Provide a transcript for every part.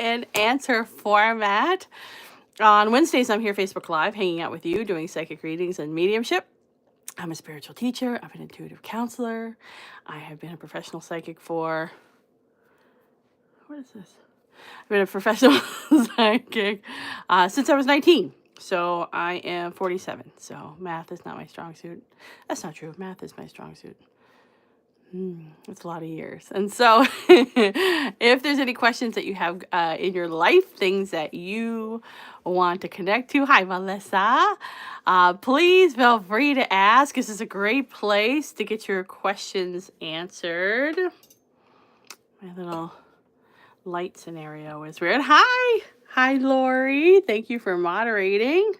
and answer format. On Wednesdays, I'm here Facebook Live, hanging out with you, doing psychic readings and mediumship. I'm a spiritual teacher. I'm an intuitive counselor. I have been a professional psychic for, what is this? I've been a professional psychic since I was 19. So I am 47. So math is not my strong suit. That's not true. Math is my strong suit. It's a lot of years. And so if there's any questions that you have in your life, things that you want to connect to, hi, Melissa, please feel free to ask. This is a great place to get your questions answered. My little light scenario is weird. Hi. Hi, Lori. Thank you for moderating.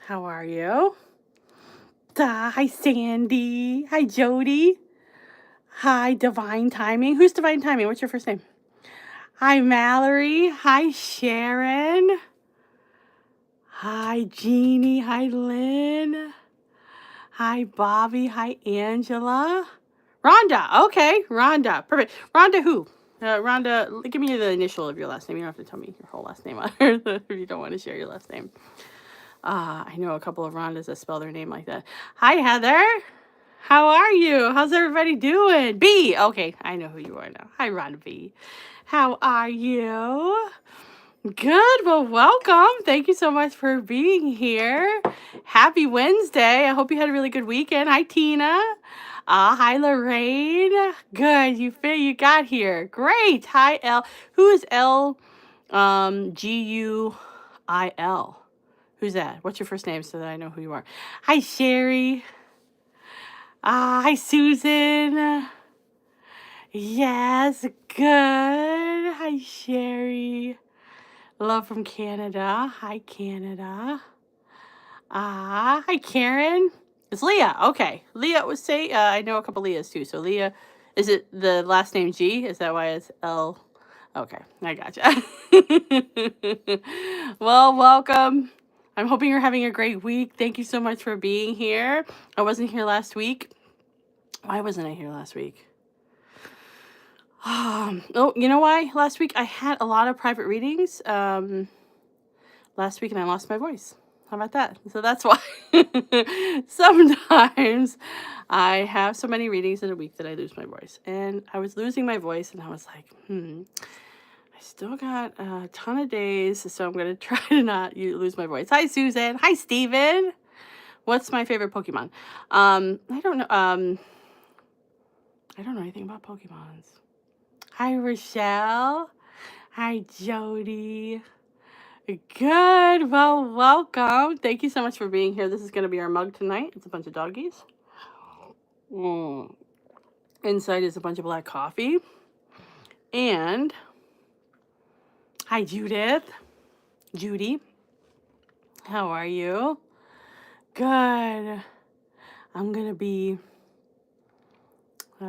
How are you? Hi, Sandy. Hi, Jody. Hi, Divine Timing. Who's Divine Timing? What's your first name? Hi, Mallory. Hi, Sharon. Hi, Jeannie. Hi, Lynn. Hi, Bobby. Hi, Angela. Rhonda. Okay, Rhonda. Perfect. Rhonda who? Rhonda, give me the initial of your last name. You don't have to tell me your whole last name if you don't want to share your last name. I know a couple of Rhondas that spell their name like that. Hi, Heather. How are you? How's everybody doing? B. Okay, I know who you are now. Hi, Rhonda B. How are you? Good. Well, welcome. Thank you so much for being here. Happy Wednesday. I hope you had a really good weekend. Hi, Tina. Hi, Lorraine. Good. You got here. Great. Hi, L. Who is L? Guil. Who's that? What's your first name so that I know who you are? Hi, Sherry. Hi, Susan. Yes, good. Hi, Sherry. Love from Canada. Hi, Canada. Hi, Karen. It's Leah. Okay. Leah would say, I know a couple Leahs too. So Leah, is it the last name G? Is that why it's L? Okay, I gotcha. Well, welcome. I'm hoping you're having a great week. Thank you so much for being here. I wasn't here last week. Why wasn't I here last week? Oh, you know why? Last week I had a lot of private readings. Last week and I lost my voice. How about that? So that's why sometimes I have so many readings in a week that I lose my voice. And I was losing my voice and I was like, I still got a ton of days, so I'm going to try to not lose my voice. Hi, Susan. Hi, Steven. What's my favorite Pokemon? I don't know. I don't know anything about Pokemons. Hi, Rochelle. Hi, Jody. Good. Well, welcome. Thank you so much for being here. This is going to be our mug tonight. It's a bunch of doggies. Inside is a bunch of black coffee. And hi, Judith. Judy. How are you? Good. I'm going to be...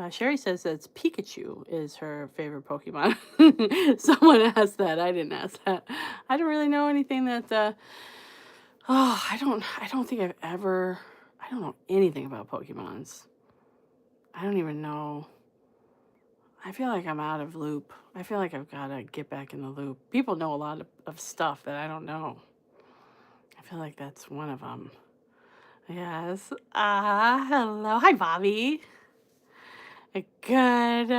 Sherry says that Pikachu is her favorite Pokemon. Someone asked that. I didn't ask that. I don't really know anything that... I don't think I don't know anything about Pokemons. I don't even know. I feel like I'm out of loop. I feel like I've got to get back in the loop. People know a lot of stuff that I don't know. I feel like that's one of them. Yes. Hello. Hi, Bobby. Good.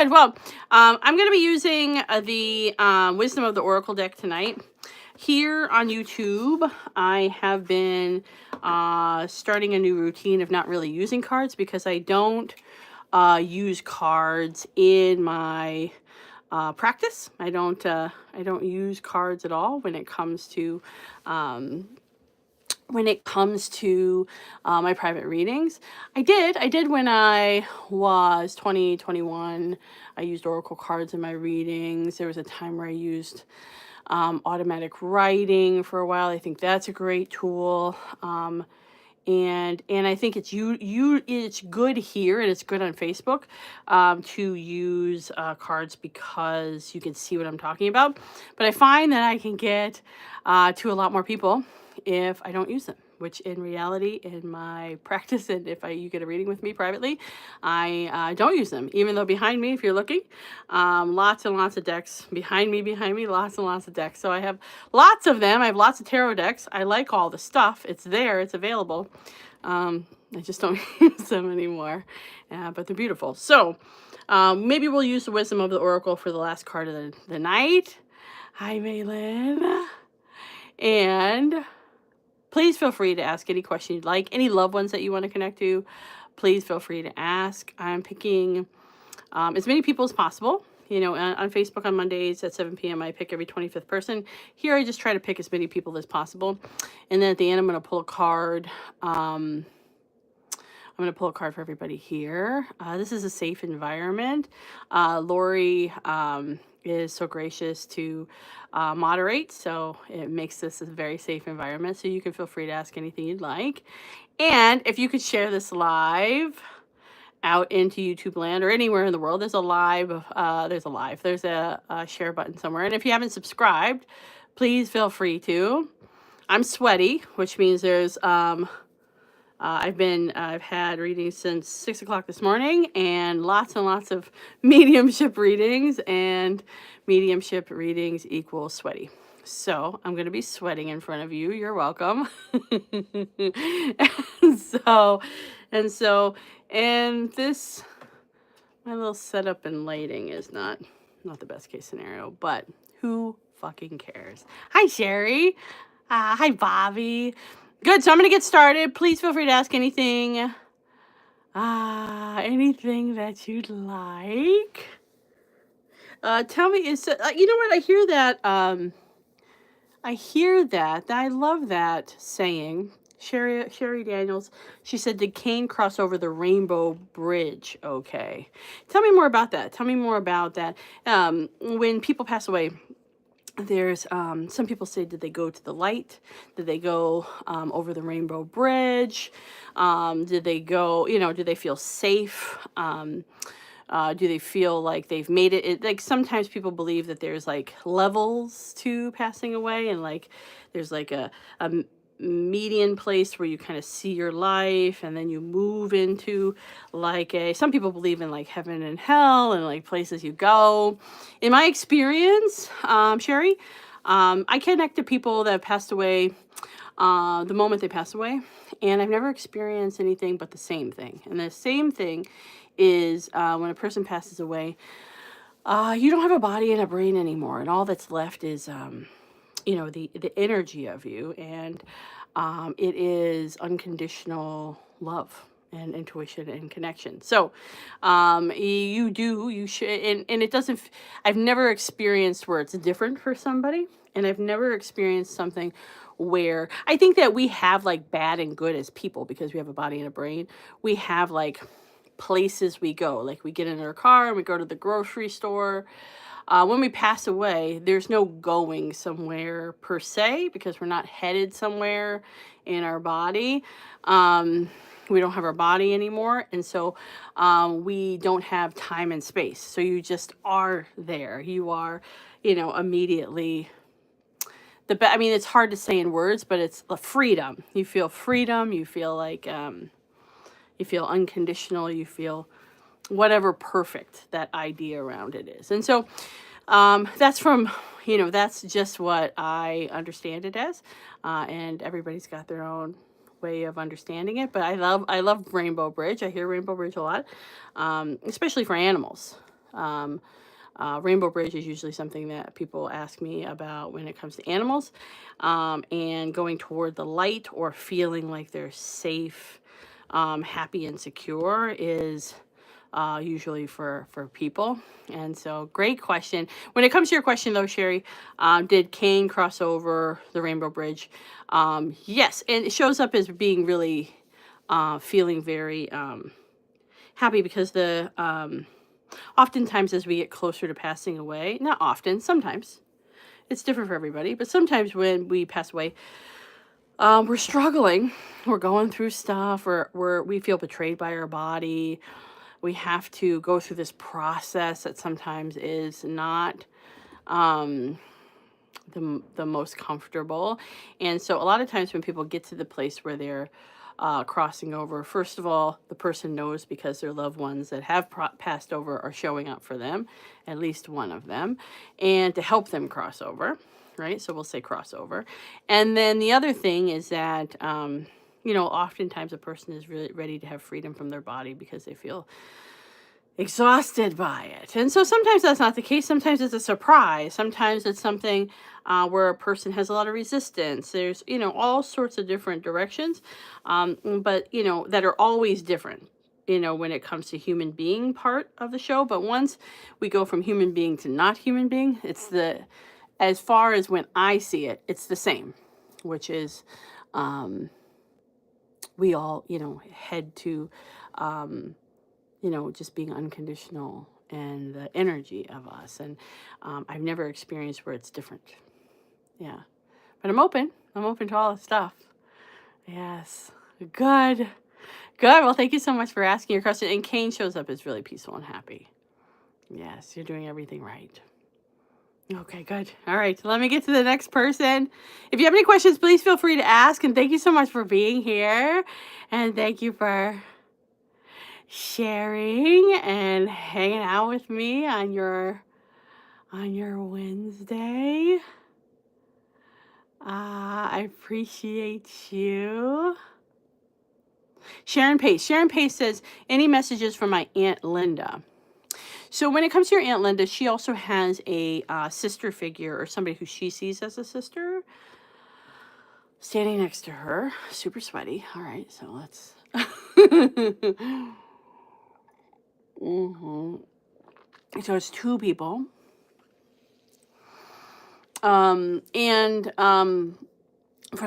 Well, I'm going to be using the Wisdom of the Oracle deck tonight. Here on YouTube, I have been starting a new routine of not really using cards because I don't use cards in my practice. I don't use cards at all when it comes to my private readings. I did when I was 20, 21. I used Oracle cards in my readings. There was a time where I used automatic writing for a while. I think that's a great tool. And I think it's it's good here and it's good on Facebook to use cards because you can see what I'm talking about. But I find that I can get to a lot more people if I don't use them. which in reality, in my practice, and if you get a reading with me privately, I don't use them. Even though behind me, if you're looking, lots and lots of decks. Behind me, lots and lots of decks. So I have lots of them. I have lots of tarot decks. I like all the stuff. It's there. It's available. I just don't use them anymore. But they're beautiful. So maybe we'll use the Wisdom of the Oracle for the last card of the night. Hi, Maylin. And please feel free to ask any question you'd like. Any loved ones that you want to connect to, please feel free to ask. I'm picking as many people as possible. You know, on Facebook on Mondays at 7 p.m. I pick every 25th person. Here I just try to pick as many people as possible. And then at the end I'm going to pull a card. I'm going to pull a card for everybody here. This is a safe environment. Lori is so gracious to moderate, so it makes this a very safe environment. So you can feel free to ask anything you'd like. And if you could share this live out into YouTube land or anywhere in the world, there's a share button somewhere. And if you haven't subscribed, please feel free to. I'm sweaty, which means there's I've had readings since 6 o'clock this morning, and lots of mediumship readings, and mediumship readings equals sweaty. So I'm going to be sweating in front of you. You're welcome. and this, my little setup and lighting is not the best case scenario, but who fucking cares? Hi, Sherry. Hi, Bobby. Good, so I'm going to get started. Please feel free to ask anything. Anything that you'd like. Tell me, you know what, I hear that. I love that saying. Sherry Daniels, she said, did Cain cross over the Rainbow Bridge? Okay. Tell me more about that. When people pass away, there's some people say, did they go to the light? Did they go over the Rainbow Bridge? Did they go, do they feel safe? Do they feel like they've made it? Like sometimes people believe that there's like levels to passing away, and like there's like a median place where you kind of see your life, and then you move into like some people believe in like heaven and hell and like places you go. In my experience, Sherry, I connect to people that have passed away the moment they pass away, and I've never experienced anything but the same thing. And the same thing is when a person passes away, you don't have a body and a brain anymore, and all that's left is the energy of you, and it is unconditional love and intuition and connection. So you should, and it doesn't, I've never experienced where it's different for somebody, and I've never experienced something where, I think that we have like bad and good as people because we have a body and a brain. We have like places we go, like we get in our car and we go to the grocery store. When we pass away, there's no going somewhere per se because we're not headed somewhere in our body. We don't have our body anymore, and so we don't have time and space. So you just are there. You are, immediately it's hard to say in words, but it's the freedom. You feel freedom. You feel like you feel unconditional. You feel whatever perfect that idea around it is. And so that's from, that's just what I understand it as. And everybody's got their own way of understanding it. But I love Rainbow Bridge. I hear Rainbow Bridge a lot, especially for animals. Rainbow Bridge is usually something that people ask me about when it comes to animals, and going toward the light or feeling like they're safe, happy and secure is usually for people. And so great question. When it comes to your question though, Sherry, did Cain cross over the Rainbow Bridge? Yes, and it shows up as being really feeling very happy because oftentimes as we get closer to passing away, not often, sometimes, it's different for everybody, but sometimes when we pass away, we're struggling, we're going through stuff, we feel betrayed by our body. We have to go through this process that sometimes is not the most comfortable. And so a lot of times when people get to the place where they're crossing over, first of all, the person knows because their loved ones that have passed over are showing up for them, at least one of them, and to help them cross over, right? So we'll say crossover. And then the other thing is that, oftentimes a person is really ready to have freedom from their body because they feel exhausted by it. And so sometimes that's not the case. Sometimes it's a surprise. Sometimes it's something where a person has a lot of resistance. There's, all sorts of different directions, but, that are always different, when it comes to human being part of the show. But once we go from human being to not human being, as far as when I see it, it's the same, which is we all, head to, just being unconditional and the energy of us. And I've never experienced where it's different. Yeah. But I'm open. I'm open to all the stuff. Yes. Good. Good. Well, thank you so much for asking your question. And Kane shows up as really peaceful and happy. Yes, you're doing everything right. Okay, good. All right, let me get to the next person. If you have any questions, please feel free to ask. And thank you so much for being here. And thank you for sharing and hanging out with me on your Wednesday. I appreciate you. Sharon Pace. Sharon Pace says, any messages from my Aunt Linda? So when it comes to your Aunt Linda, she also has a sister figure or somebody who she sees as a sister standing next to her. Super sweaty. All right, so let's... So it's two people. For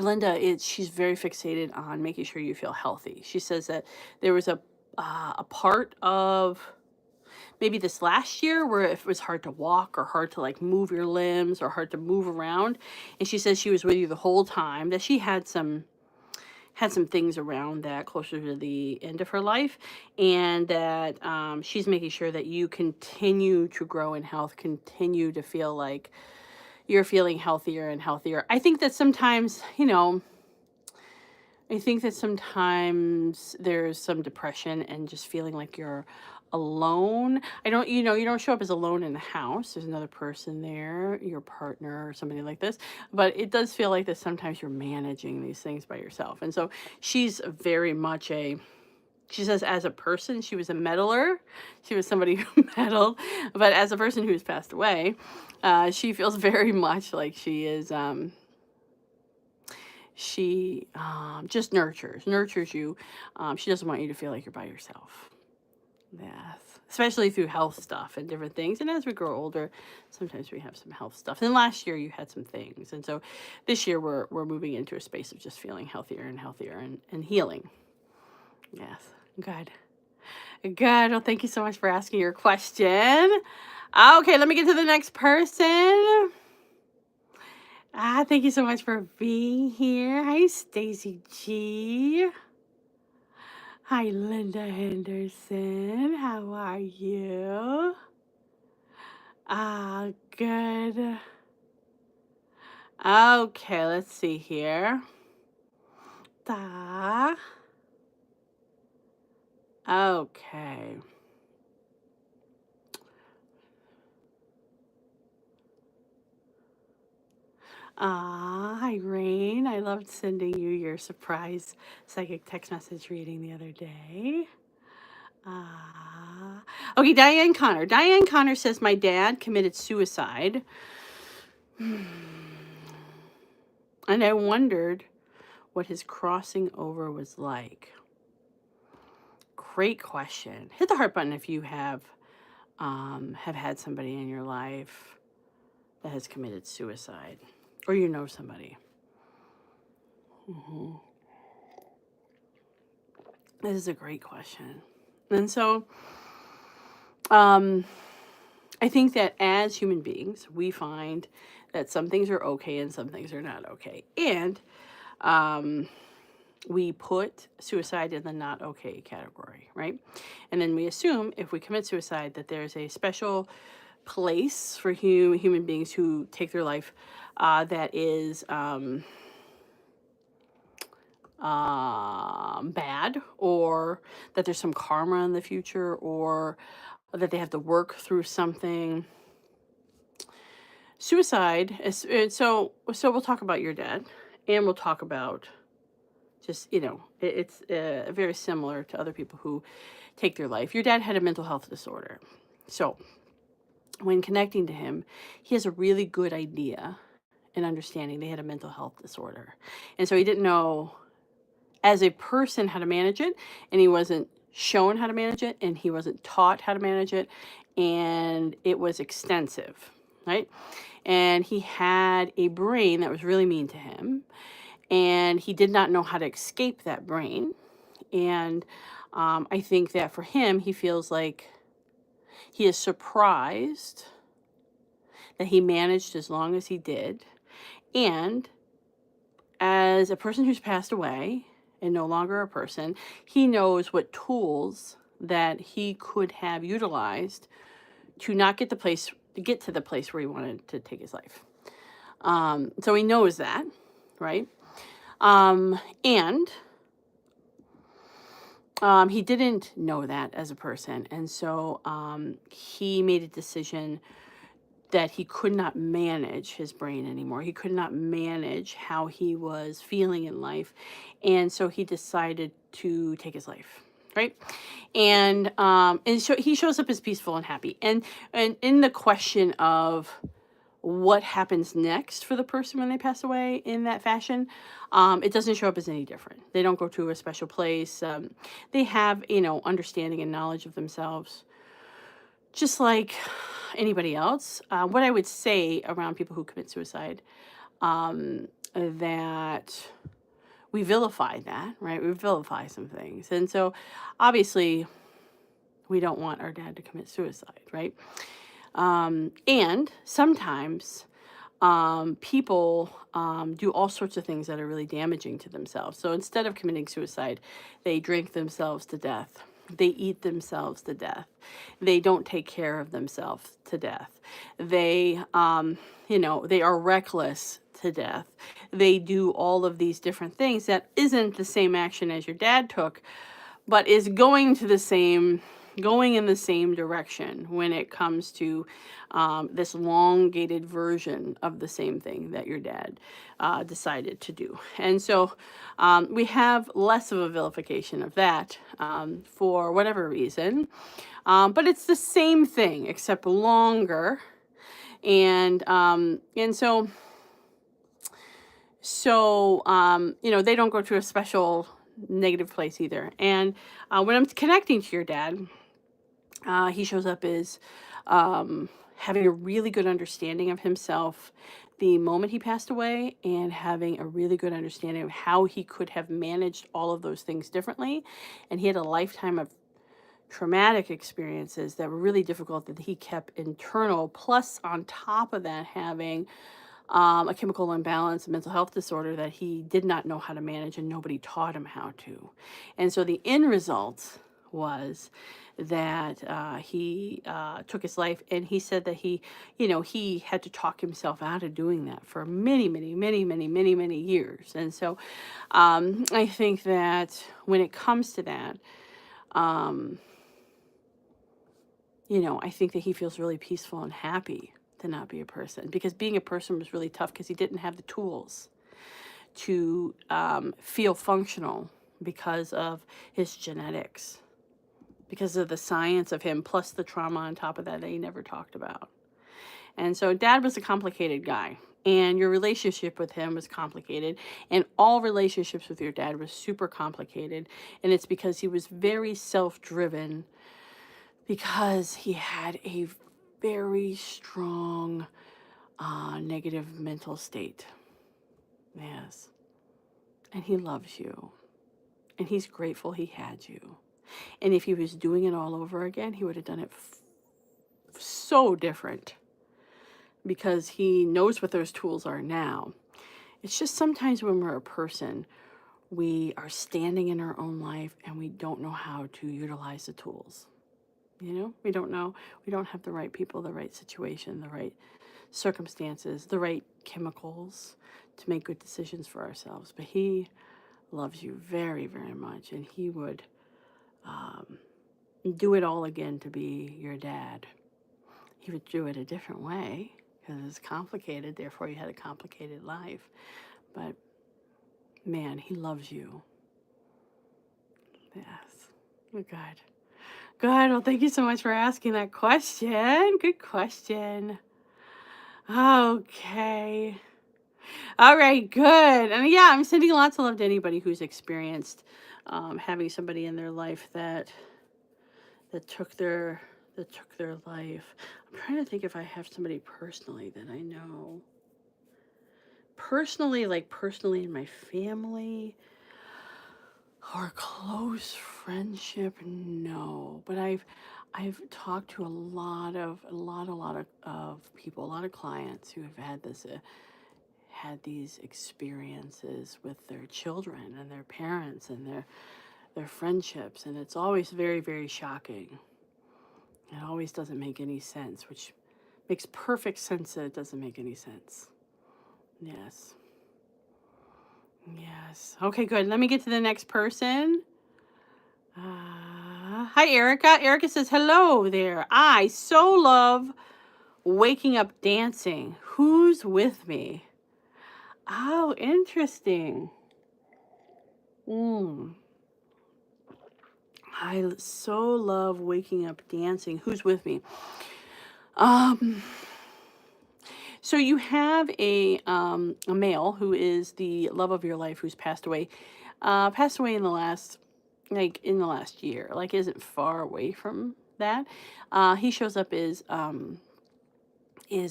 Linda, she's very fixated on making sure you feel healthy. She says that there was a part of maybe this last year where it was hard to walk or hard to like move your limbs or hard to move around. And she says she was with you the whole time, that she had some things around that closer to the end of her life, and that she's making sure that you continue to grow in health, continue to feel like you're feeling healthier and healthier. I think that sometimes, there's some depression and just feeling like you're alone. You don't show up as alone in the house. There's another person there, your partner or somebody like this. But it does feel like that sometimes you're managing these things by yourself. And so she's very much she says as a person, she was a meddler. She was somebody who meddled. But as a person who's passed away, she feels very much like she is... she just nurtures you. She doesn't want you to feel like you're by yourself. Yes, especially through health stuff and different things. And as we grow older, sometimes we have some health stuff. And last year you had some things, and so this year we're moving into a space of just feeling healthier and healthier and healing. Yes, good. Well, thank you so much for asking your question. Okay, let me get to the next person. Thank you so much for being here. Hi, Stacy G. Hi, Linda Henderson. How are you? Good. Okay, let's see here. Okay. Hi, Rain. I loved sending you your surprise psychic text message reading the other day. Okay, Diane Connor. Diane Connor says, my dad committed suicide. And I wondered what his crossing over was like. Great question. Hit the heart button if you have had somebody in your life that has committed suicide, or you know somebody. This is a great question. And so I think that as human beings, we find that some things are okay and some things are not okay. And we put suicide in the not okay category, right? And then we assume if we commit suicide that there's a special place for human beings who take their life that is bad, or that there's some karma in the future, or that they have to work through something. Suicide is so we'll talk about your dad, and we'll talk about just, it's very similar to other people who take their life. Your dad had a mental health disorder. So when connecting to him, he has a really good idea and understanding they had a mental health disorder. And so he didn't know as a person how to manage it, and he wasn't shown how to manage it, and he wasn't taught how to manage it, and it was extensive, right? And he had a brain that was really mean to him, and he did not know how to escape that brain. And I think that for him, he feels like he is surprised that he managed as long as he did. And as a person who's passed away and no longer a person, he knows what tools that he could have utilized to not get to get to the place where he wanted to take his life. So he knows that, right? And he didn't know that as a person. And so he made a decision that he could not manage his brain anymore. He could not manage how he was feeling in life. And so he decided to take his life. Right. And so he shows up as peaceful and happy. And in the question of what happens next for the person when they pass away in that fashion, it doesn't show up as any different. They don't go to a special place. They have, understanding and knowledge of themselves, just like anybody else. What I would say around people who commit suicide, that we vilify that, right? We vilify some things. And so obviously we don't want our dad to commit suicide, right? And sometimes people do all sorts of things that are really damaging to themselves. So instead of committing suicide, they drink themselves to death. They eat themselves to death. They don't take care of themselves to death. They, they are reckless to death. They do all of these different things that isn't the same action as your dad took, but is going in the same direction when it comes to this elongated version of the same thing that your dad decided to do. And so we have less of a vilification of that for whatever reason. But it's the same thing except longer. And they don't go to a special negative place either. And when I'm connecting to your dad, he shows up as having a really good understanding of himself the moment he passed away, and having a really good understanding of how he could have managed all of those things differently. And he had a lifetime of traumatic experiences that were really difficult that he kept internal, plus on top of that having a chemical imbalance, a mental health disorder that he did not know how to manage, and nobody taught him how to. And so the end result was that he took his life, and he said that he had to talk himself out of doing that for many, many, many, many, many, many years. And so I think that when it comes to that, I think that he feels really peaceful and happy to not be a person, because being a person was really tough because he didn't have the tools to feel functional because of his genetics, because of the science of him, plus the trauma on top of that he never talked about. And so dad was a complicated guy, and your relationship with him was complicated, and all relationships with your dad was super complicated. And it's because he was very self-driven, because he had a very strong negative mental state. Yes. And he loves you. And he's grateful he had you. And if he was doing it all over again, he would have done it so different, because he knows what those tools are now. It's just sometimes when we're a person, we are standing in our own life and we don't know how to utilize the tools. You know, we don't know. We don't have the right people, the right situation, the right circumstances, the right chemicals to make good decisions for ourselves. But he loves you very, very much, and he would do it all again to be your dad. He would do it a different way because it's complicated, therefore you had a complicated life. But man, he loves you. Yes. Good. Good. Well, thank you so much for asking that question. Good question. Okay. All right, good. And yeah, I'm sending lots of love to anybody who's experienced having somebody in their life that took their life. I'm trying to think if I have somebody personally that I know. Personally, like personally in my family or close friendship, no. But I've talked to a lot of people, a lot of clients who have had these experiences with their children and their parents and their friendships, and it's always very, very shocking. It always doesn't make any sense, which makes perfect sense that it doesn't make any sense. Yes. Okay, good. Let me get to the next person. Hi, Erica. Erica says, hello there. I so love waking up dancing. Who's with me? Oh, interesting. I so love waking up dancing. Who's with me? So you have a male who is the love of your life who's passed away. Passed away in the last year. Like isn't far away from that. He shows up is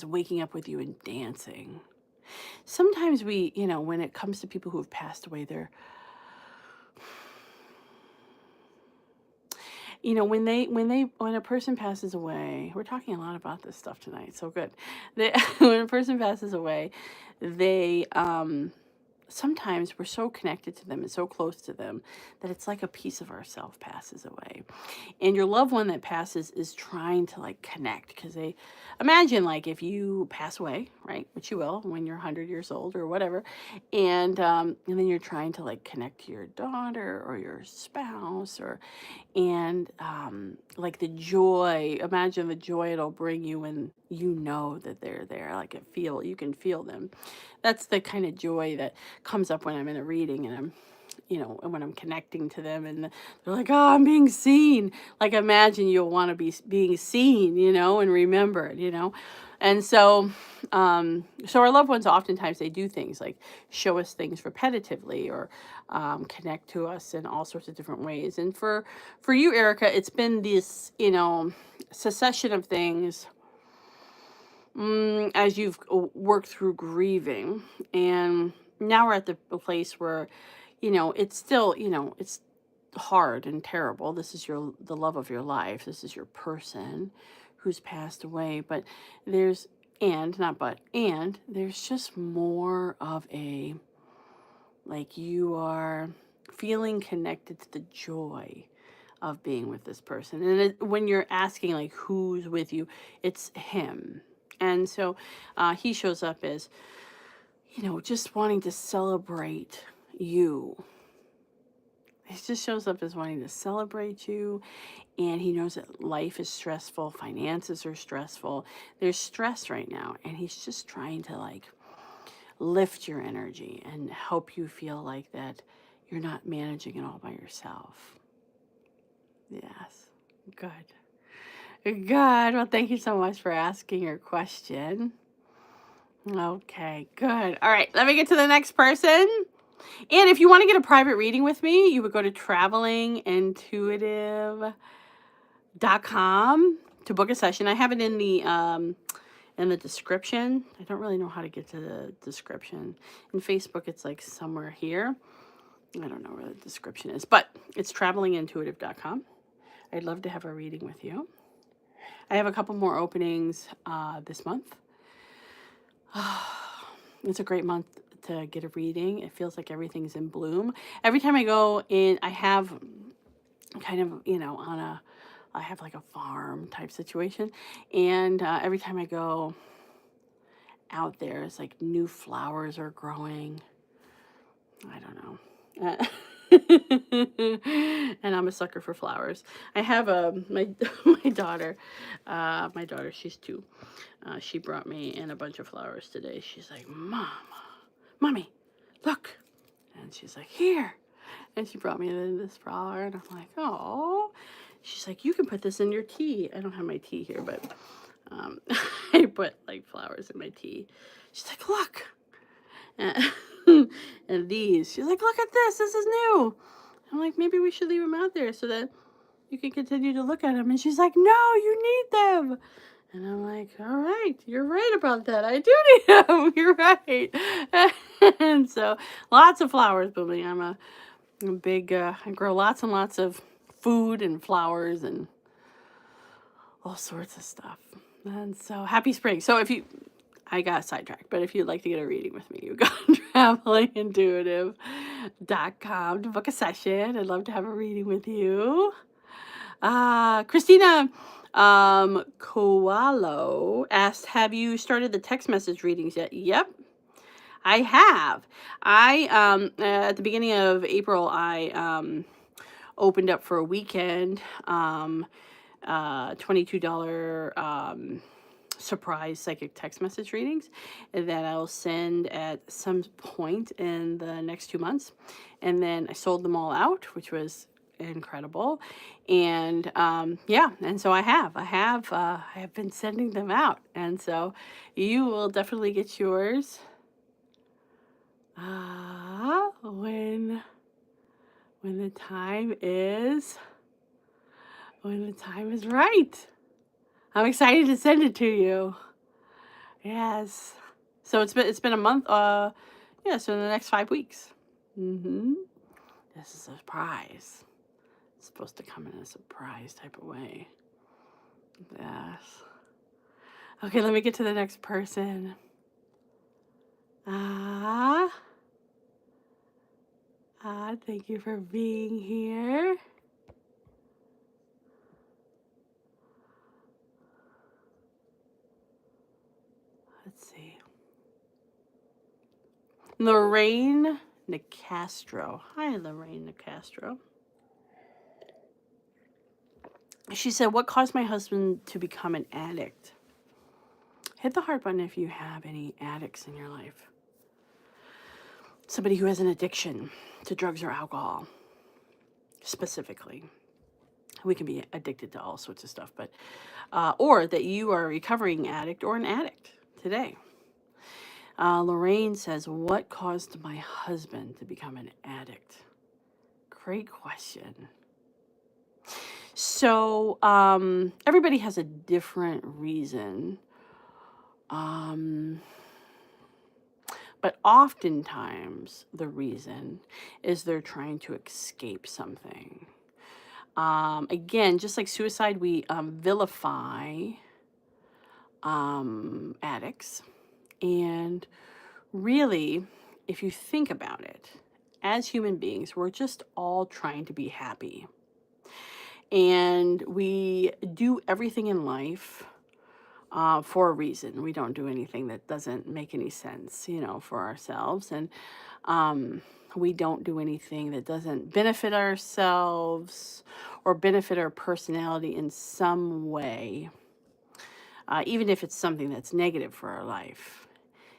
waking up with you and dancing. Sometimes we, when it comes to people who have passed away, they're when a person passes away, we're talking a lot about this stuff tonight, so good. When a person passes away, they sometimes we're so connected to them and so close to them that it's like a piece of ourself passes away. And your loved one that passes is trying to like connect, because they imagine like if you pass away, right, which you will when you're 100 years old or whatever, and then you're trying to like connect to your daughter or your spouse, and like the joy, imagine the joy it'll bring you when you know that they're there, like you can feel them. That's the kind of joy that comes up when I'm in a reading and I'm and when I'm connecting to them and they're like, oh, I'm being seen. Like imagine you'll want to be being seen, and remembered, and so our loved ones, oftentimes they do things like show us things repetitively or connect to us in all sorts of different ways. And for you, Erica, it's been this succession of things as you've worked through grieving, and now we're at the place where it's still it's hard and terrible. This is the love of your life. This is your person who's passed away, but there's there's just more of a, like, you are feeling connected to the joy of being with this person. And when you're asking like who's with you, it's him. And so he shows up as just wanting to celebrate you. He just shows up as wanting to celebrate you, and he knows that life is stressful, finances are stressful, there's stress right now, and he's just trying to like lift your energy and help you feel like that you're not managing it all by yourself. Yes. Good. Well, thank you so much for asking your question. Okay, good. All right, let me get to the next person. And if you want to get a private reading with me, you would go to travelingintuitive.com to book a session. I have it in the description. I don't really know how to get to the description. In Facebook, it's like somewhere here. I don't know where the description is, but it's travelingintuitive.com. I'd love to have a reading with you. I have a couple more openings this month. It's a great month to get a reading. It feels like everything's in bloom. Every time I go in, I have kind of, on I have like a farm type situation. And every time I go out there, it's like new flowers are growing. I don't know. And I'm a sucker for flowers. I have my my daughter, she's 2. She brought me in a bunch of flowers today. She's like, Mommy, look. And she's like, here. And she brought me in this flower, and I'm like, oh. She's like, you can put this in your tea. I don't have my tea here, but I put like flowers in my tea. She's like, look. And these, she's like, look at this. This is new. I'm like, maybe we should leave them out there so that you can continue to look at them. And she's like, no, you need them. And I'm like, all right, you're right about that. I do need them. You're right. And so lots of flowers blooming. I'm a big, I grow lots and lots of food and flowers and all sorts of stuff. And so happy spring. So if you, I got sidetracked, but if you'd like to get a reading with me, you go to travelingintuitive.com to book a session. I'd love to have a reading with you. Christina Koalo asked, have you started the text message readings yet? Yep, I have. I at the beginning of April, I opened up for a weekend, $22 surprise psychic text message readings that I'll send at some point in the next 2 months. And then I sold them all out, which was incredible. And yeah, and so I have been sending them out, and so you will definitely get yours when the time is right. I'm excited to send it to you. Yes. So it's been a month. Yeah. So in the next 5 weeks. This is a surprise. It's supposed to come in a surprise type of way. Yes. Okay. Let me get to the next person. Thank you for being here. Let's see. Lorraine Nicastro. Hi, Lorraine Nicastro. She said, what caused my husband to become an addict? Hit the heart button if you have any addicts in your life. Somebody who has an addiction to drugs or alcohol, specifically. We can be addicted to all sorts of stuff, but or that you are a recovering addict or an addict today. Lorraine says, what caused my husband to become an addict? Great question. So everybody has a different reason. But oftentimes the reason is they're trying to escape something. Again, just like suicide, we vilify addicts. And really, if you think about it, as human beings, we're just all trying to be happy. And we do everything in life for a reason. We don't do anything that doesn't make any sense, for ourselves. And we don't do anything that doesn't benefit ourselves or benefit our personality in some way. Even if it's something that's negative for our life.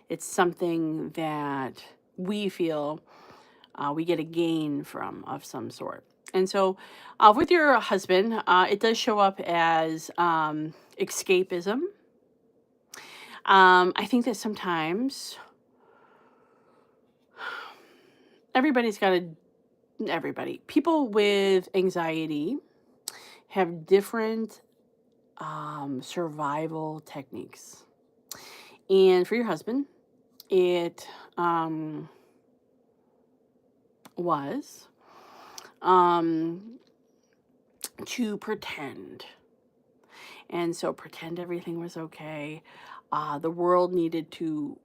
It's something that we feel we get a gain from of some sort. And so with your husband, it does show up as escapism. I think that sometimes people with anxiety have different survival techniques. And for your husband, it was to pretend. And so pretend everything was okay. The world needed to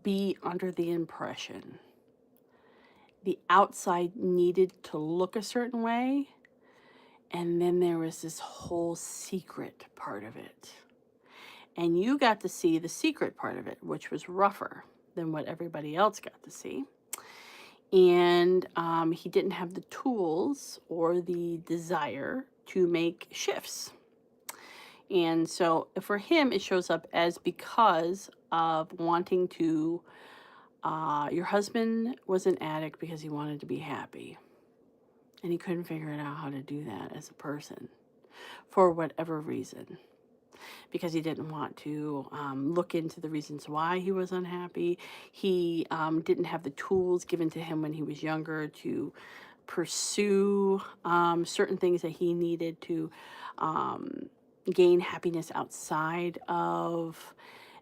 be under the impression. The outside needed to look a certain way. And then there was this whole secret part of it. And you got to see the secret part of it, which was rougher than what everybody else got to see. And he didn't have the tools or the desire to make shifts. And so for him, it shows up as because of wanting to, your husband was an addict because he wanted to be happy. And he couldn't figure it out how to do that as a person for whatever reason. Because he didn't want to look into the reasons why he was unhappy. He didn't have the tools given to him when he was younger to pursue certain things that he needed to gain happiness outside of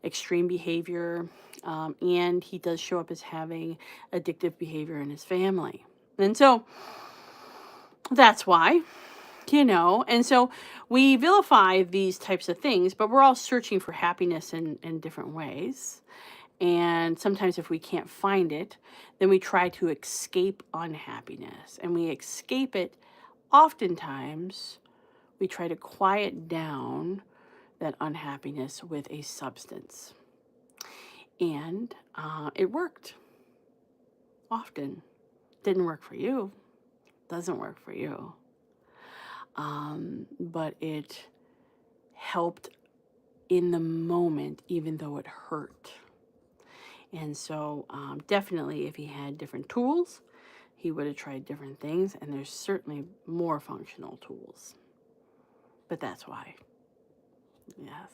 extreme behavior. And he does show up as having addictive behavior in his family. And so that's why. And so we vilify these types of things, but we're all searching for happiness in different ways. And sometimes if we can't find it, then we try to escape unhappiness. And we escape it, oftentimes, we try to quiet down that unhappiness with a substance. And it worked. Often. Didn't work for you. Doesn't work for you. But it helped in the moment, even though it hurt. And so definitely if he had different tools, he would have tried different things. And there's certainly more functional tools. But that's why. Yes.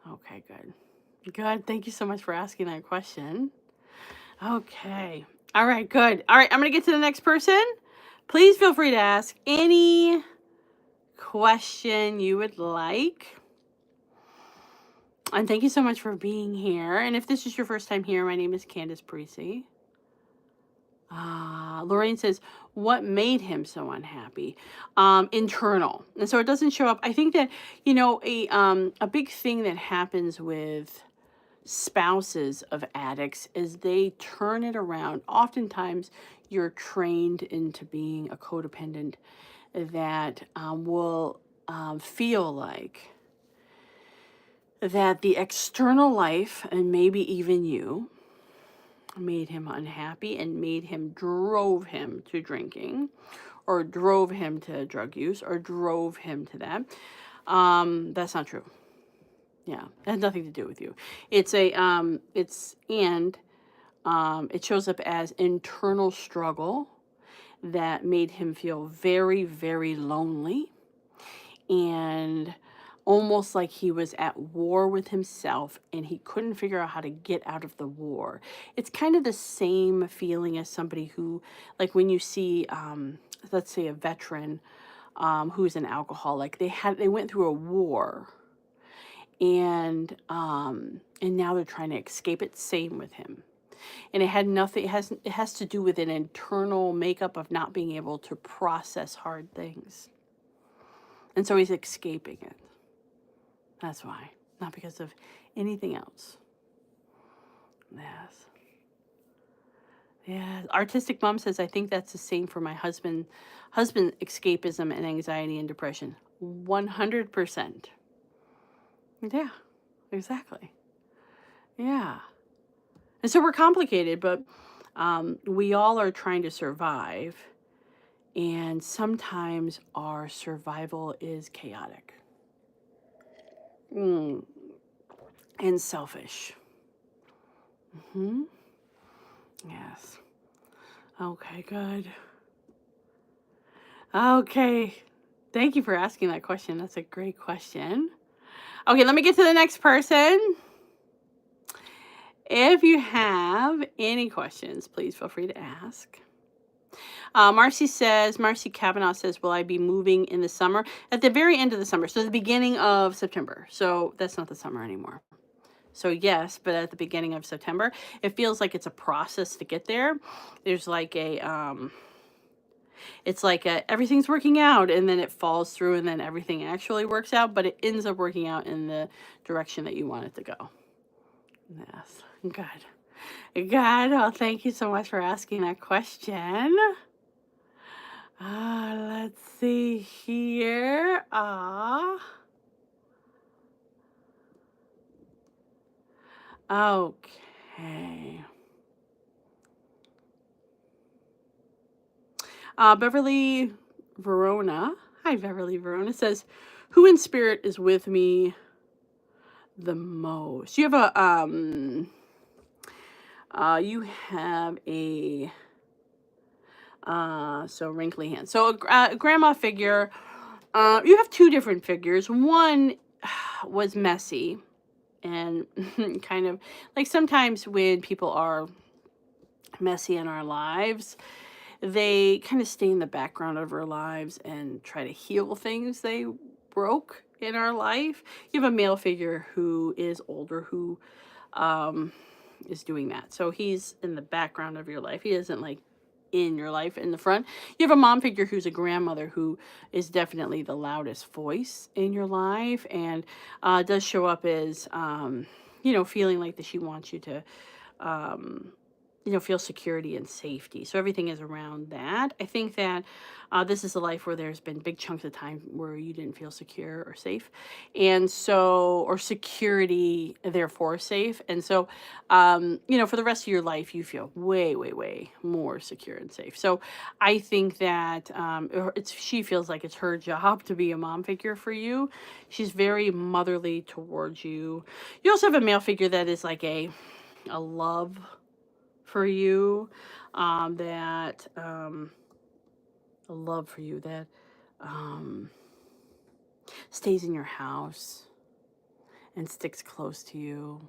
Okay, good. Good. Thank you so much for asking that question. Okay. All right, good. All right, I'm going to get to the next person. Please feel free to ask any question you would like. And thank you so much for being here. And if this is your first time here, my name is Candace Parisi. Lorraine says, what made him so unhappy? Internal. And so it doesn't show up. I think that, a big thing that happens with spouses of addicts is they turn it around. Oftentimes, you're trained into being a codependent that will feel like that the external life, and maybe even you, made him unhappy and drove him to drinking, or drove him to drug use, or drove him to that. That's not true. Yeah, it has nothing to do with you. It shows up as internal struggle that made him feel very, very lonely, and almost like he was at war with himself and he couldn't figure out how to get out of the war. It's kind of the same feeling as somebody who, like when you see, let's say a veteran who's an alcoholic, they went through a war, and now they're trying to escape it. Same with him. And it had nothing, it has to do with an internal makeup of not being able to process hard things. And so he's escaping it. That's why. Not because of anything else. Yes. Yeah. Artistic Mom says, I think that's the same for my husband. Husband escapism and anxiety and depression. 100%. Yeah. Exactly. Yeah. And so we're complicated, but we all are trying to survive. And sometimes our survival is chaotic. And selfish. Yes. Okay, good. Okay. Thank you for asking that question. That's a great question. Okay, let me get to the next person. If you have any questions, please feel free to ask. Marcy Kavanaugh says, will I be moving in the summer? At the very end of the summer, so the beginning of September. So that's not the summer anymore. So yes, but at the beginning of September, it feels like it's a process to get there. There's like everything's working out, and then it falls through, and then everything actually works out, but it ends up working out in the direction that you want it to go. Yes, good. Well, thank you so much for asking that question. Let's see here. Okay. Beverly Verona. Hi, Beverly Verona says, "Who in spirit is with me the most?" You have a so wrinkly hand. So a grandma figure. You have two different figures. One was messy and kind of like sometimes when people are messy in our lives, they kind of stay in the background of our lives and try to heal things they broke in our life. You have a male figure who is older who um, is doing that. So he's in the background of your life. He isn't like in your life in the front. You have a mom figure who's a grandmother who is definitely the loudest voice in your life and does show up as, feeling like that she wants you to um, feel security and safety. So everything is around that. I think that this is a life where there's been big chunks of time where you didn't feel secure or safe. And so, or security, therefore safe. And so, for the rest of your life, you feel way, way, way more secure and safe. So I think that she feels like it's her job to be a mom figure for you. She's very motherly towards you. You also have a male figure that is like a love for you, that a love for you that um, stays in your house and sticks close to you,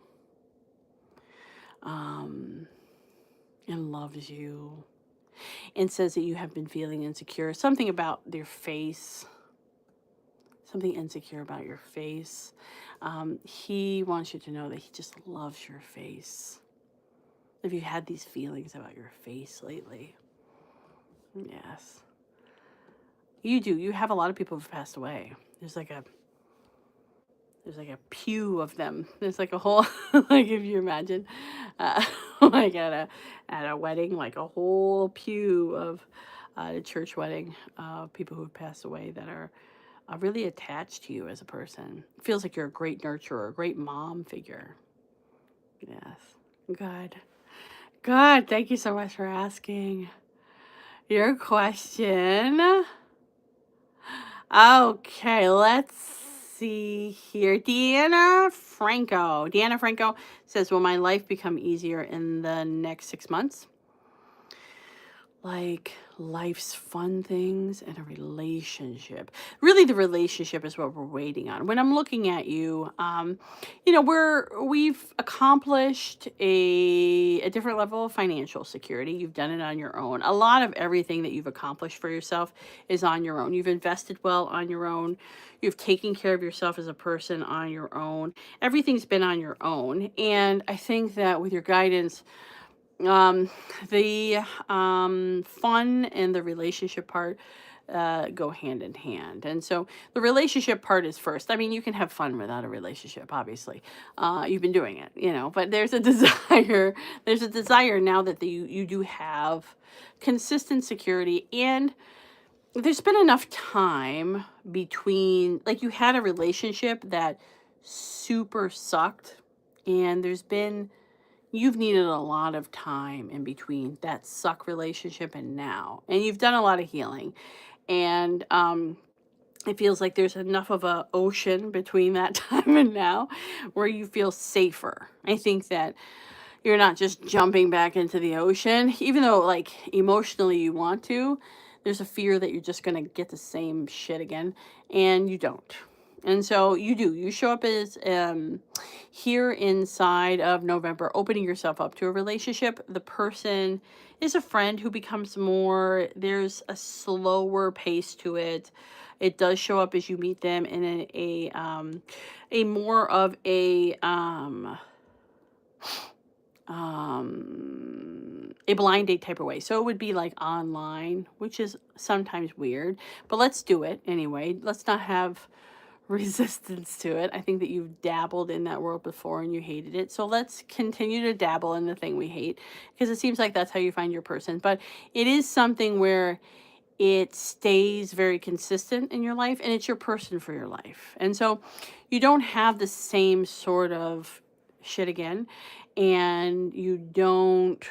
um, and loves you and says that you have been feeling insecure. Something about your face, something insecure about your face. He wants you to know that he just loves your face. Have you had these feelings about your face lately? Yes. You do. You have a lot of people who've passed away. There's like a pew of them. There's like a whole like if you imagine like at a wedding, like a whole pew of a church wedding of people who've passed away that are really attached to you as a person. It feels like you're a great nurturer, a great mom figure. Yes. Good. Good. Thank you so much for asking your question. Okay, let's see here. Deanna Franco says, "Will my life become easier in the next 6 months?" Like life's fun things and a relationship. Really, the relationship is what we're waiting on. When I'm looking at you, we've accomplished a different level of financial security. You've done it on your own. A lot of everything that you've accomplished for yourself is on your own. You've invested well on your own. You've taken care of yourself as a person on your own. Everything's been on your own. And I think that with your guidance, um, the fun and the relationship part go hand in hand. And so the relationship part is first. I mean, you can have fun without a relationship, obviously. You've been doing it, but there's a desire. There's a desire now that you do have consistent security, and there's been enough time between, like, you had a relationship that super sucked, and you've needed a lot of time in between that suck relationship and now. And you've done a lot of healing. And it feels like there's enough of a ocean between that time and now where you feel safer. I think that you're not just jumping back into the ocean, even though like emotionally you want to. There's a fear that you're just going to get the same shit again, and you don't. And so you do. You show up as here inside of November, opening yourself up to a relationship. The person is a friend who becomes more, there's a slower pace to it. It does show up as you meet them in a more of a blind date type of way. So it would be like online, which is sometimes weird, but let's do it anyway. Let's not have resistance to it. I think that you've dabbled in that world before and you hated it. So let's continue to dabble in the thing we hate, because it seems like that's how you find your person. But it is something where it stays very consistent in your life, and it's your person for your life. And so you don't have the same sort of shit again, and you don't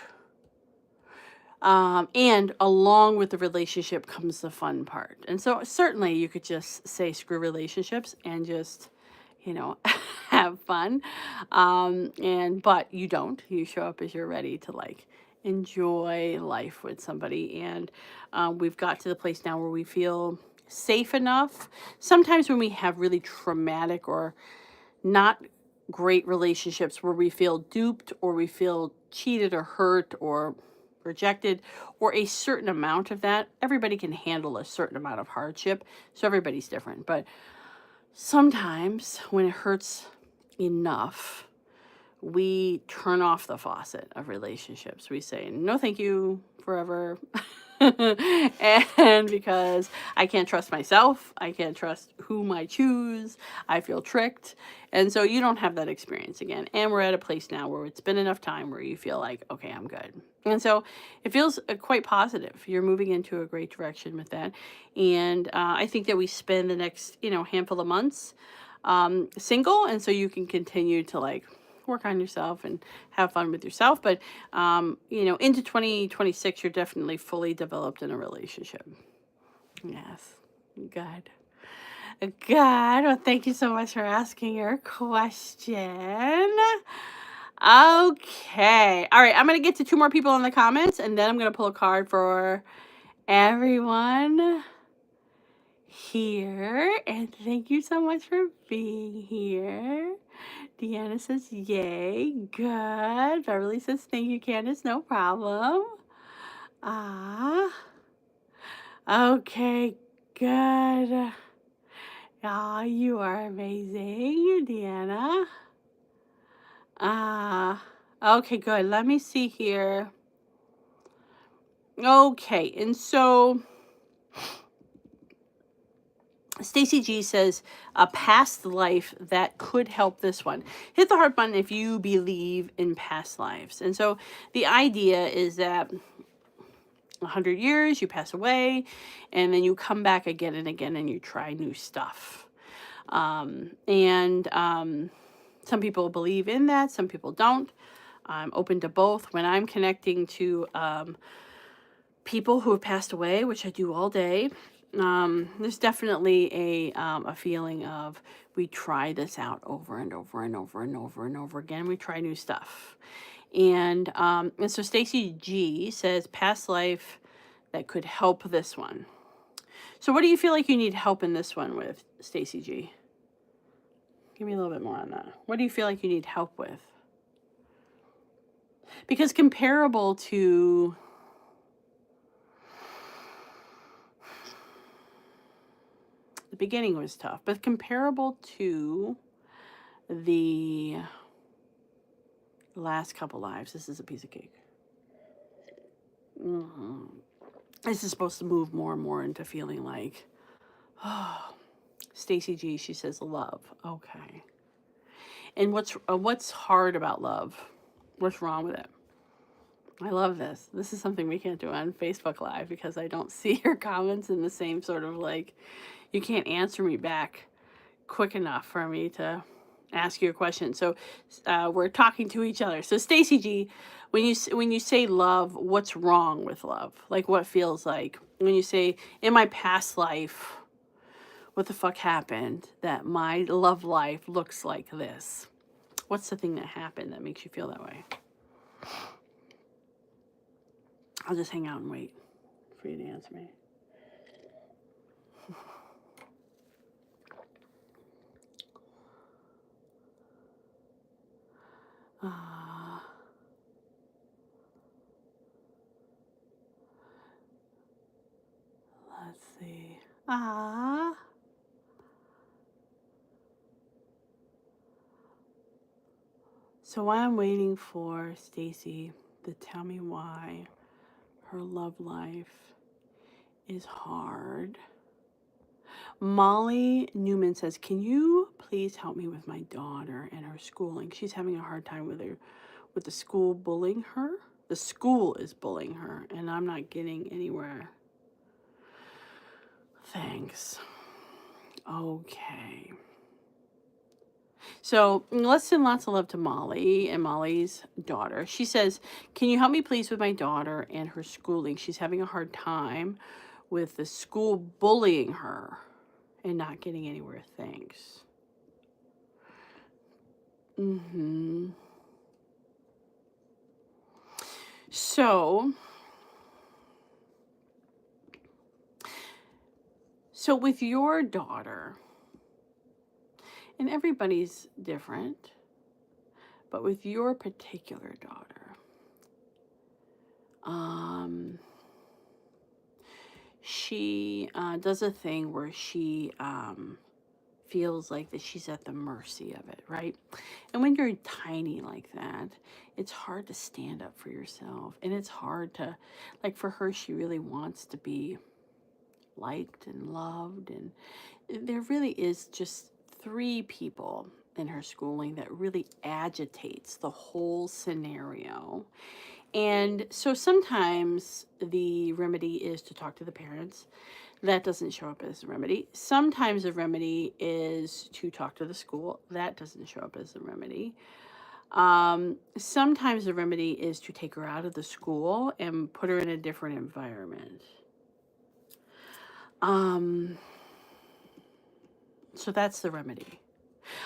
and along with the relationship comes the fun part. And so certainly you could just say screw relationships and just, you know, have fun. But you don't. You show up as you're ready to like enjoy life with somebody. And we've got to the place now where we feel safe enough. Sometimes when we have really traumatic or not great relationships where we feel duped or we feel cheated or hurt or rejected or a certain amount of that, everybody can handle a certain amount of hardship. So everybody's different. But sometimes when it hurts enough, we turn off the faucet of relationships. We say, no, thank you, forever. And because I can't trust myself, I can't trust whom I choose, I feel tricked. And so you don't have that experience again. And we're at a place now where it's been enough time where you feel like, okay, I'm good. And so it feels quite positive. You're moving into a great direction with that. And I think that we spend the next, handful of months single. And so you can continue to like work on yourself and have fun with yourself. But, into 2026, you're definitely fully developed in a relationship. Yes. Good. Good. Well, thank you so much for asking your question. Okay. All right. I'm going to get to 2 more people in the comments, and then I'm going to pull a card for everyone here. And thank you so much for being here. Deanna says, yay, good. Beverly says, thank you, Candace, no problem. Okay, good. You are amazing, Deanna. Okay, good. Let me see here. Okay, and so Stacy G says, a past life that could help this one. Hit the heart button if you believe in past lives. And so the idea is that 100 years, you pass away, and then you come back again and again and you try new stuff. Some people believe in that, some people don't. I'm open to both. When I'm connecting to people who have passed away, which I do all day, there's definitely a feeling of we try this out over and over and over and over and over again. We try new stuff. And so Stacy G says past life that could help this one. So what do you feel like you need help in this one with, Stacy G? Give me a little bit more on that. What do you feel like you need help with? Because comparable to the beginning was tough, but comparable to the last couple lives, this is a piece of cake. This is supposed to move more and more into feeling like, oh, Stacy G, she says love. Okay. And what's hard about love? What's wrong with it? I love this. This is something we can't do on Facebook Live because I don't see your comments in the same sort of like, you can't answer me back quick enough for me to ask you a question. So we're talking to each other. So Stacy G, when you say love, what's wrong with love? Like what feels like when you say in my past life, what the fuck happened that my love life looks like this? What's the thing that happened that makes you feel that way? I'll just hang out and wait for you to answer me. Let's see. So while I'm waiting for Stacy to tell me why her love life is hard, Molly Newman says, can you please help me with my daughter and her schooling? She's having a hard time with the school bullying her. The school is bullying her, and I'm not getting anywhere. Thanks. Okay. So let's send lots of love to Molly and Molly's daughter. She says, can you help me please with my daughter and her schooling? She's having a hard time with the school bullying her and not getting anywhere. Thanks. So with your daughter, and everybody's different, but with your particular daughter, she does a thing where she feels like that she's at the mercy of it, right? And when you're tiny like that, it's hard to stand up for yourself. And it's hard to, like for her, she really wants to be liked and loved. And there really is just 3 people in her schooling that really agitates the whole scenario. And so sometimes the remedy is to talk to the parents. That doesn't show up as a remedy. Sometimes the remedy is to talk to the school. That doesn't show up as a remedy. Sometimes the remedy is to take her out of the school and put her in a different environment. So that's the remedy.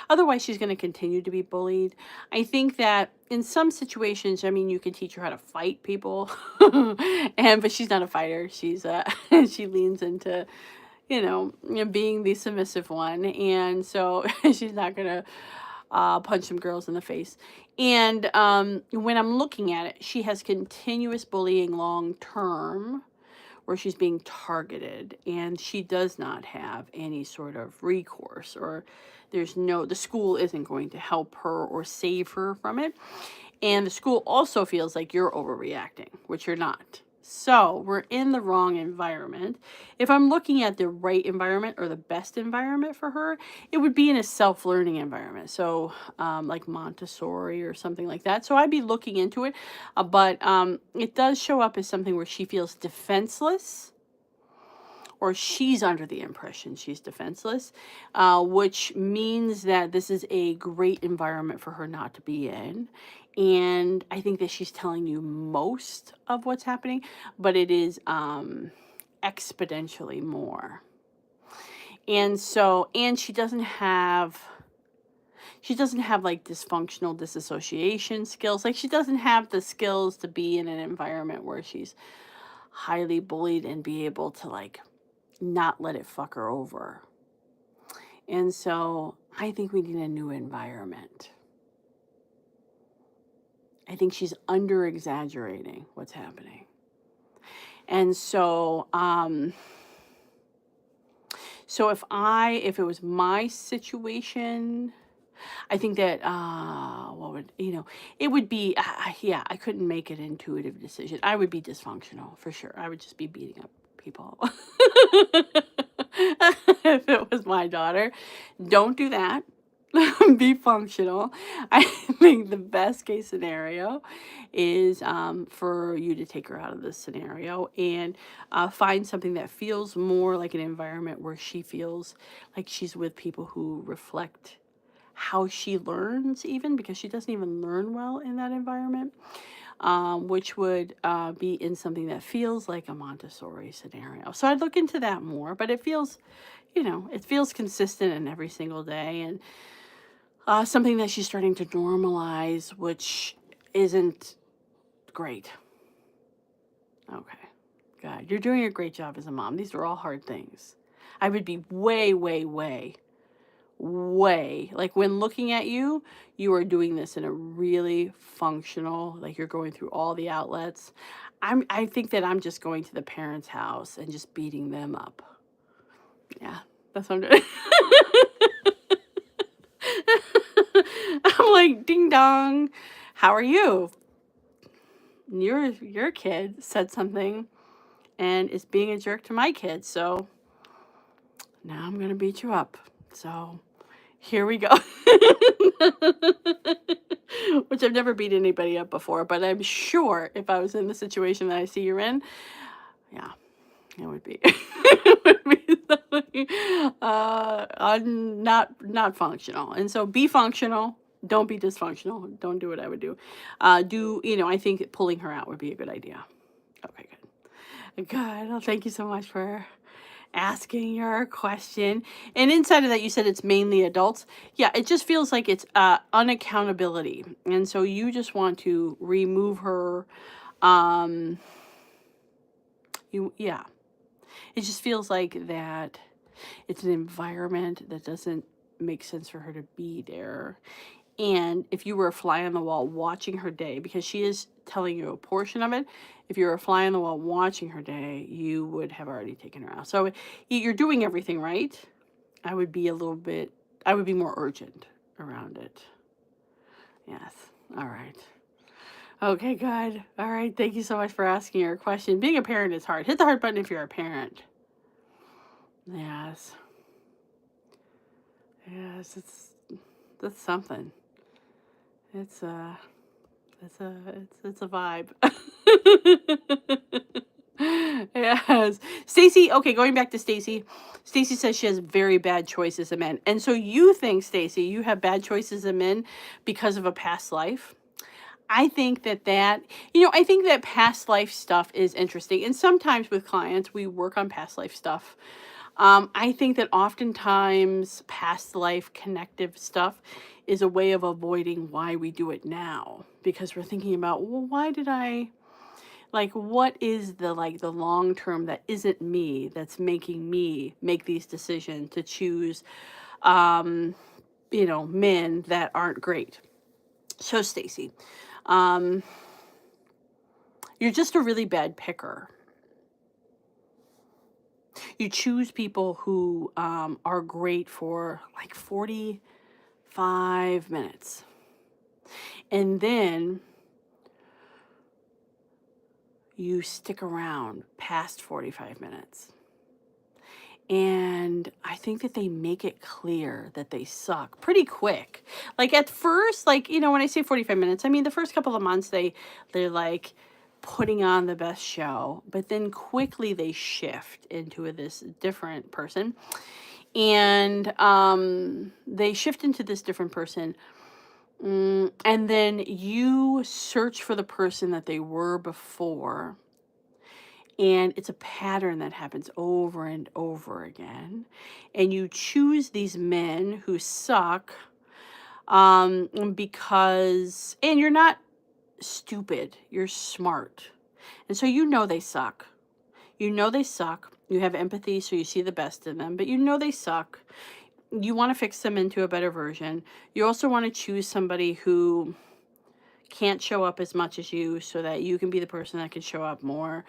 Otherwise, she's going to continue to be bullied. I think that in some situations, I mean, you can teach her how to fight people, but she's not a fighter. She's she leans into, being the submissive one, and so she's not going to punch some girls in the face. And when I'm looking at it, she has continuous bullying long term, where she's being targeted, and she does not have any sort of recourse, or the school isn't going to help her or save her from it. And the school also feels like you're overreacting, which you're not. So we're in the wrong environment. If I'm looking at the right environment or the best environment for her, it would be in a self-learning environment. So like Montessori or something like that. So I'd be looking into it. But it does show up as something where she feels defenseless, or she's under the impression she's defenseless, which means that this is a great environment for her not to be in. And I think that she's telling you most of what's happening, but it is exponentially more. And so, and she doesn't have like dysfunctional disassociation skills. Like she doesn't have the skills to be in an environment where she's highly bullied and be able to like not let it fuck her over. And so I think we need a new environment. I think she's under exaggerating what's happening. And so if it was my situation, I think that it would be I couldn't make an intuitive decision. I would be dysfunctional for sure. I would just be beating up people. If it was my daughter, don't do that. Be functional. I think the best case scenario is for you to take her out of this scenario and find something that feels more like an environment where she feels like she's with people who reflect how she learns, even because she doesn't even learn well in that environment, which would be in something that feels like a Montessori scenario. So I'd look into that more, but it feels, it feels consistent in every single day, and something that she's starting to normalize, which isn't great. Okay. God, you're doing a great job as a mom. These are all hard things. I would be way, like when looking at you, you are doing this in a really functional, like you're going through all the outlets. I think that I'm just going to the parents' house and just beating them up. Yeah, that's what I'm doing. I'm like, ding dong, how are you? Your kid said something and is being a jerk to my kid, so now I'm gonna beat you up. So here we go. Which I've never beat anybody up before, but I'm sure if I was in the situation that I see you're in, yeah, It would be. It would be something, not functional. And so be functional. Don't be dysfunctional. Don't do what I would do. I think pulling her out would be a good idea. Okay, good. Good. Well, thank you so much for asking your question. And inside of that, you said it's mainly adults. Yeah, it just feels like it's unaccountability. And so you just want to remove her. Um, yeah. It just feels like that it's an environment that doesn't make sense for her to be there. And if you were a fly on the wall watching her day, because she is telling you a portion of it, if you were a fly on the wall watching her day, you would have already taken her out. So you're doing everything right. I would be more urgent around it. Yes. All right. Okay, good. All right. Thank you so much for asking your question. Being a parent is hard. Hit the heart button if you're a parent. Yes. Yes, that's something. It's it's a vibe. Yes. Stacy, okay, going back to Stacy. Stacy says she has very bad choices of men. And so you think, Stacy, you have bad choices of men because of a past life? I think I think that past life stuff is interesting. And sometimes with clients, we work on past life stuff. I think that oftentimes past life connective stuff is a way of avoiding why we do it now, because we're thinking about, well, why did I, like, what is the long term that isn't me that's making me make these decisions to choose men that aren't great. So Stacy, um you're just a really bad picker. You choose people who are great for like 45 minutes. And then you stick around past 45 minutes. And I think that they make it clear that they suck pretty quick. Like at first, when I say 45 minutes, I mean the first couple of months they're like putting on the best show, but then quickly they shift into this different person. And they shift into this different person. And then you search for the person that they were before. And it's a pattern that happens over and over again. And you choose these men who suck because, and you're not stupid, you're smart. And so they suck. You know they suck. You have empathy, so you see the best in them, but you know they suck. You want to fix them into a better version. You also want to choose somebody who can't show up as much as you so that you can be the person that can show up more.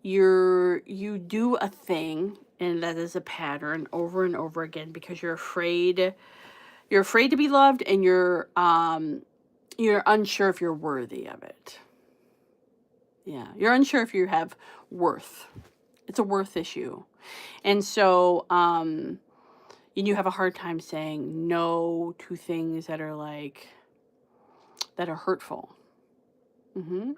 You do a thing, and that is a pattern over and over again because you're afraid to be loved, and you're unsure if you're worthy of it. Yeah, you're unsure if you have worth. It's a worth issue. And so you have a hard time saying no to things that are hurtful. And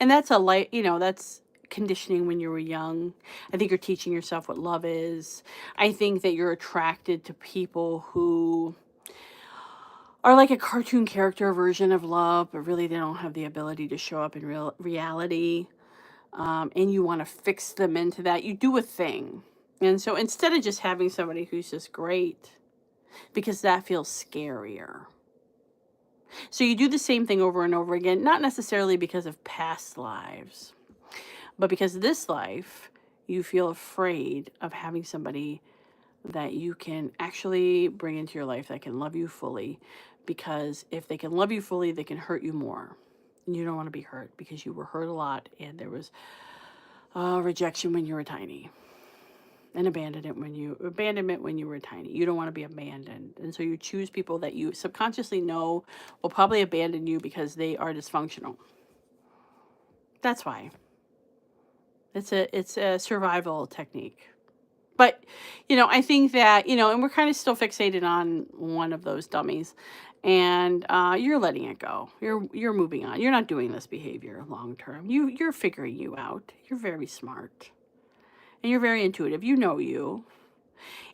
that's that's conditioning when you were young. I think you're teaching yourself what love is. I think that you're attracted to people who are like a cartoon character version of love, but really they don't have the ability to show up in reality. And you want to fix them into that. You do a thing. And so instead of just having somebody who's just great, because that feels scarier. So you do the same thing over and over again, not necessarily because of past lives, but because this life, you feel afraid of having somebody that you can actually bring into your life that can love you fully. Because if they can love you fully, they can hurt you more. And you don't want to be hurt because you were hurt a lot and there was rejection when you were tiny. And abandonment when you were tiny. You don't want to be abandoned. And so you choose people that you subconsciously know will probably abandon you because they are dysfunctional. That's why. It's a survival technique. But, I think that, and we're kind of still fixated on one of those dummies. And you're letting it go. You're moving on. You're not doing this behavior long term. You're figuring you out. You're very smart. and you're very intuitive. You know you.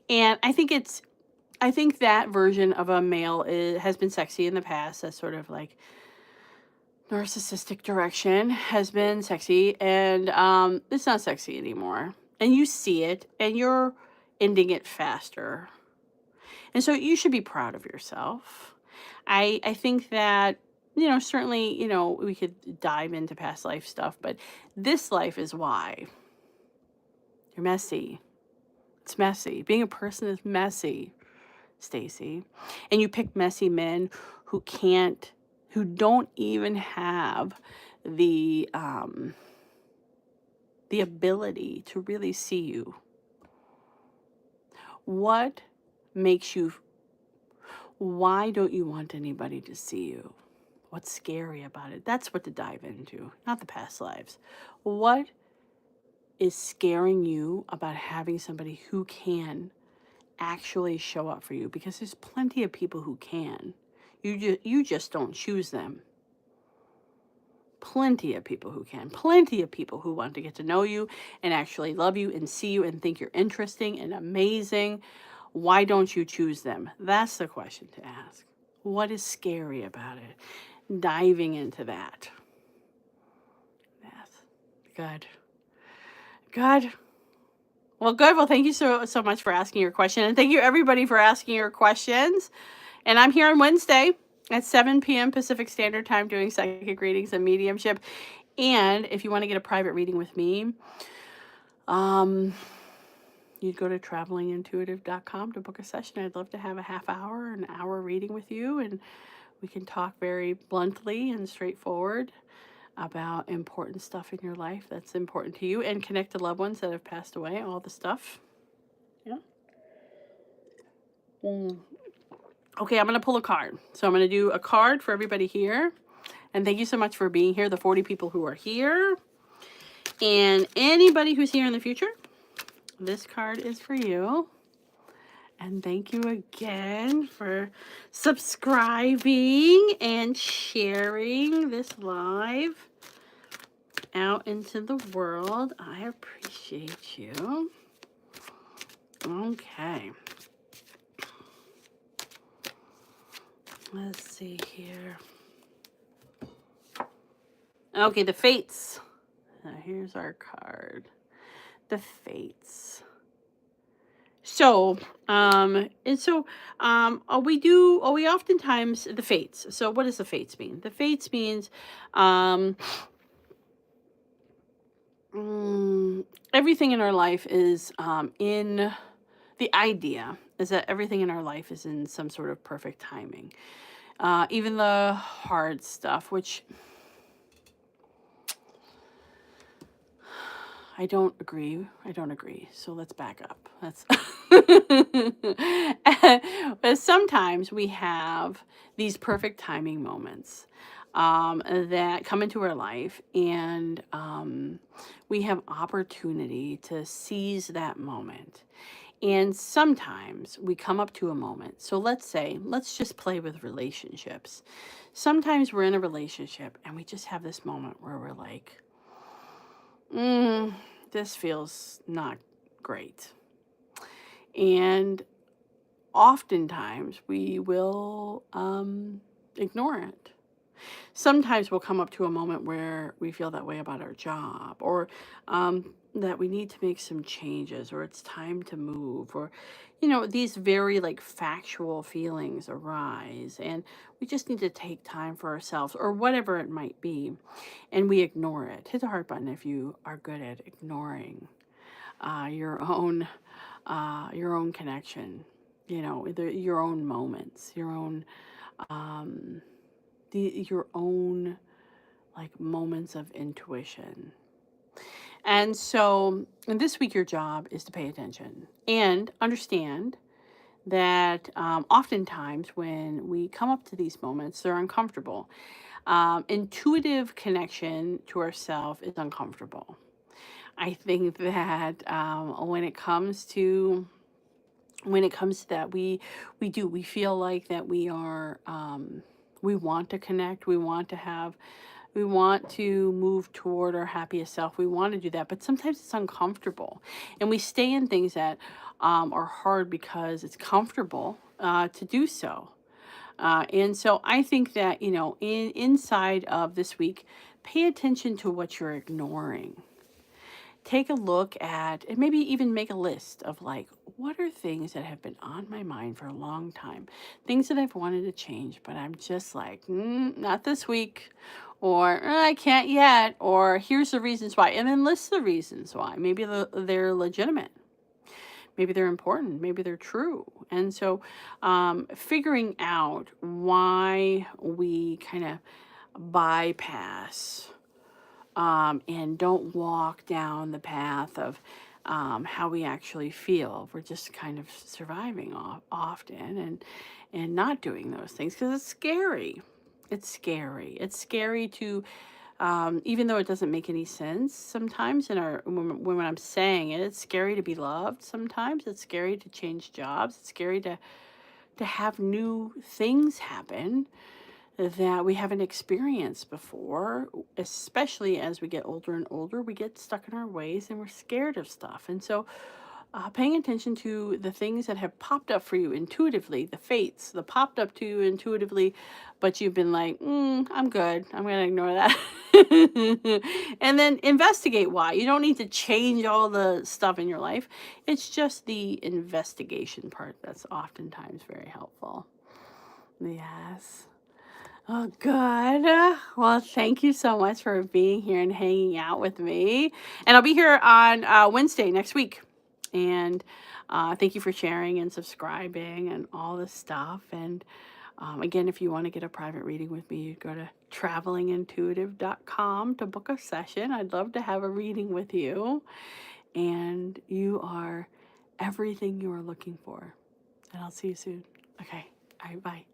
And I think that version of a male has been sexy in the past. That sort of like narcissistic direction has been sexy, and it's not sexy anymore. And you see it, and you're ending it faster. And so you should be proud of yourself. I think that, certainly, we could dive into past life stuff, but this life is why. You're messy. It's messy. Being a person is messy, Stacy. And you pick messy men who don't even have the ability to really see you. What makes you, why don't you want anybody to see you? What's scary about it? That's what to dive into, not the past lives. What is scaring you about having somebody who can actually show up for you? Because there's plenty of people who can. You just don't choose them. Plenty of people who can. Plenty of people who want to get to know you and actually love you and see you and think you're interesting and amazing. Why don't you choose them? That's the question to ask. What is scary about it? Diving into that. Yes. Good. Good. Well, good. Well, thank you so much for asking your question. And thank you, everybody, for asking your questions. And I'm here on Wednesday at 7 p.m. Pacific Standard Time doing psychic readings and mediumship. And if you want to get a private reading with me, you'd go to travelingintuitive.com to book a session. I'd love to have a half hour, an hour reading with you, and we can talk very bluntly and straightforward about important stuff in your life that's important to you, and connect to loved ones that have passed away, all the stuff. Yeah. Okay, I'm going to pull a card. So I'm going to do a card for everybody here. And thank you so much for being here, the 40 people who are here. And anybody who's here in the future, this card is for you. And thank you again for subscribing and sharing this live out into the world. I appreciate you. Okay. Let's see here. Okay, the Fates. Here's our card. The Fates. So, we oftentimes, the Fates. So what does the Fates mean? The Fates means, everything in our life is, the idea is that everything in our life is in some sort of perfect timing. Even the hard stuff, which I don't agree. So let's back up. But sometimes we have these perfect timing moments that come into our life, and we have opportunity to seize that moment. And sometimes we come up to a moment. So let's just play with relationships. Sometimes we're in a relationship and we just have this moment where we're like, this feels not great. And oftentimes we will ignore it. Sometimes we'll come up to a moment where we feel that way about our job, or that we need to make some changes, or it's time to move, or, these very like factual feelings arise, and we just need to take time for ourselves, or whatever it might be, and we ignore it. Hit the heart button if you are good at ignoring your own connection, your own moments, your own like moments of intuition. And so this week, your job is to pay attention and understand that oftentimes when we come up to these moments, they're uncomfortable. Intuitive connection to ourselves is uncomfortable. I think that when it comes to that, we feel like that we are, we want to connect, we want to have We want to move toward our happiest self. We want to do that, but sometimes it's uncomfortable. And we stay in things that are hard because it's comfortable to do so. And so I think that, inside of this week, pay attention to what you're ignoring. Take a look at, and maybe even make a list of like, what are things that have been on my mind for a long time? Things that I've wanted to change, but I'm just like, not this week, or I can't yet, or here's the reasons why. And then list the reasons why. Maybe they're legitimate. Maybe they're important. Maybe they're true. And so figuring out why we kind of bypass and don't walk down the path of how we actually feel. We're just kind of surviving often and not doing those things because it's scary. It's scary. It's scary to, even though it doesn't make any sense sometimes when I'm saying it, it's scary to be loved sometimes. It's scary to change jobs. It's scary to have new things happen that we haven't experienced before, especially as we get older and older. We get stuck in our ways and we're scared of stuff. And so paying attention to the things that have popped up for you intuitively, the fates, the popped up to you intuitively, but you've been like, I'm good. I'm going to ignore that. And then investigate why. You don't need to change all the stuff in your life. It's just the investigation part that's oftentimes very helpful. Yes. Oh, good. Well, thank you so much for being here and hanging out with me. And I'll be here on Wednesday next week. And thank you for sharing and subscribing and all this stuff. And again, if you want to get a private reading with me, you go to travelingintuitive.com to book a session. I'd love to have a reading with you. And you are everything you are looking for. And I'll see you soon. Okay. All right. Bye.